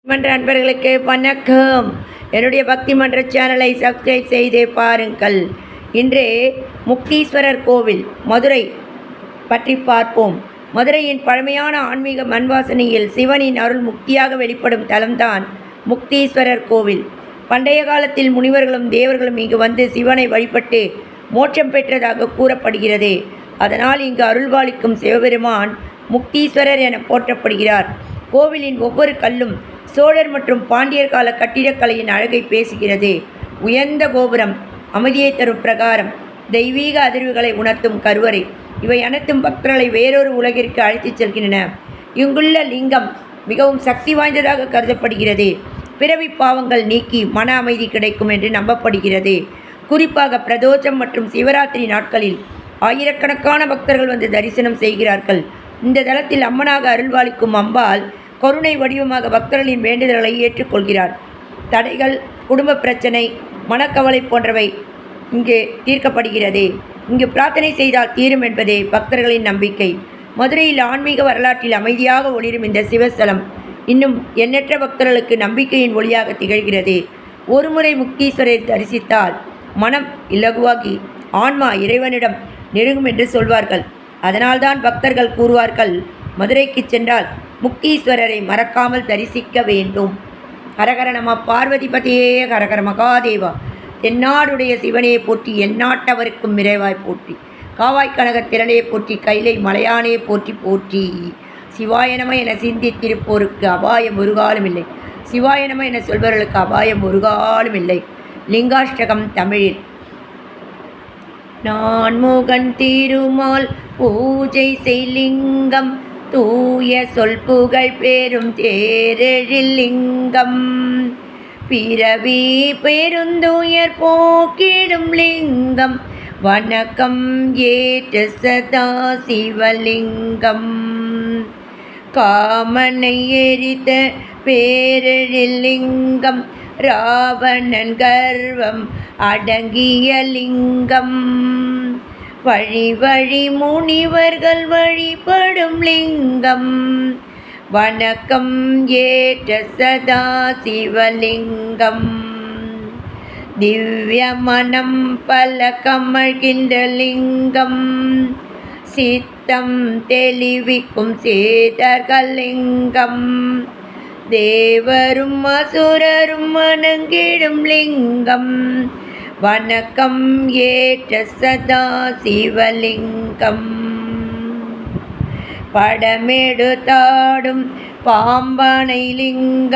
மன்ற அன்பர்களுக்கு வணக்கம். என்னுடைய பக்தி மன்ற சேனலை சப்ஸ்கிரைப் செய்தே பாருங்கள். இன்று முக்தீஸ்வரர் கோவில் மதுரை பற்றி பார்ப்போம். மதுரையின் பழமையான ஆன்மீக மண்வாசனையில் சிவனின் அருள் முக்தியாக வெளிப்படும் தலம்தான் முக்தீஸ்வரர் கோவில். பண்டைய காலத்தில் முனிவர்களும் தேவர்களும் இங்கு வந்து சிவனை வழிபட்டு மோட்சம் பெற்றதாக கூறப்படுகிறது. அதனால் இங்கு அருள்பாலிக்கும் சிவபெருமான் முக்தீஸ்வரர் என போற்றப்படுகிறார். கோவிலின் ஒவ்வொரு கல்லும் சோழர் மற்றும் பாண்டியர் கால கட்டிடக்கலையின் அழகை பேசுகிறது. உயர்ந்த கோபுரம், அமைதியை தரும் பிரகாரம், தெய்வீக அதிர்வுகளை உணர்த்தும் கருவறை, இவை அனைத்தும் பக்தர்களை வேறொரு உலகிற்கு அழைத்துச் செல்கின்றன. இங்குள்ள லிங்கம் மிகவும் சக்தி வாய்ந்ததாக கருதப்படுகிறது. பிறவி பாவங்கள் நீக்கி மன அமைதி கிடைக்கும் என்று நம்பப்படுகிறது. குறிப்பாக பிரதோஷம் மற்றும் சிவராத்திரி நாட்களில் ஆயிரக்கணக்கான பக்தர்கள் வந்து தரிசனம் செய்கிறார்கள். இந்த தலத்தில் அம்மனாக அருள்வாளிக்கும் அம்பாள் கருணை வடிவமாக பக்தர்களின் வேண்டுதல்களை ஏற்றுக்கொள்கிறார். தடைகள், குடும்ப பிரச்சனை, மனக்கவலை போன்றவை இங்கு தீர்க்கப்படுகிறது. இங்கு பிரார்த்தனை செய்தால் தீரும் என்பதே பக்தர்களின் நம்பிக்கை. மதுரையில் ஆன்மீக வரலாற்றில் அமைதியாக ஒளிரும் இந்த சிவஸ்தலம் இன்னும் எண்ணற்ற பக்தர்களுக்கு நம்பிக்கையின் ஒளியாக திகழ்கிறது. ஒருமுறை முக்தீஸ்வரரை தரிசித்தால் மனம் இலகுவாகி ஆன்மா இறைவனிடம் நெருங்கும் என்று சொல்வார்கள். அதனால்தான் பக்தர்கள் கூறுவார்கள், மதுரைக்கு சென்றால் முக்தீஸ்வரரை மறக்காமல் தரிசிக்க வேண்டும். ஹரஹர நம பார்வதிபதியே, ஹரஹர மகாதேவா. தென்னாடுடைய சிவனே போற்றி, எந்நாட்டவருக்கும் நிறைவாய் போற்றி. காவாய் கனக திரளே போற்றி, கைலை மலையானே போற்றி போற்றி. சிவாய நம என சிந்தித்திருப்போருக்கு அபாயம் ஒரு காலம் இல்லை. சிவாய நம என சொல்பவர்களுக்கு அபாயம் ஒரு காலம் இல்லை. லிங்காஷ்டகம் தமிழில். நான்முகன் திருமால் பூஜை செய் லிங்கம், தூய சொல் புகழ் பெரும் தேரெழில் லிங்கம், பிறவி பெருந்துயர் போக்கிடும் லிங்கம், வணக்கம் ஏற்ற சதா சிவலிங்கம், காமனை எரித்த பேரெழில் லிங்கம், ராவணன் கர்வம் அடங்கிய லிங்கம், வழி வழி முனிவர்கள் வழிபடும் லிங்கம், வணக்கம் ஏற்ற சதா சிவலிங்கம், திவ்ய மனம் பல கமழ்கின்ற லிங்கம், சித்தம் தெளிவிக்கும் சேதர்கலிங்கம், தேவரும் அசுரரும் வணங்கிடும் லிங்கம், வணக்கம் ஏற்ற சதா சிவலிங்கம், படமெடுத்தாடும் பாம்பனை லிங்கம்,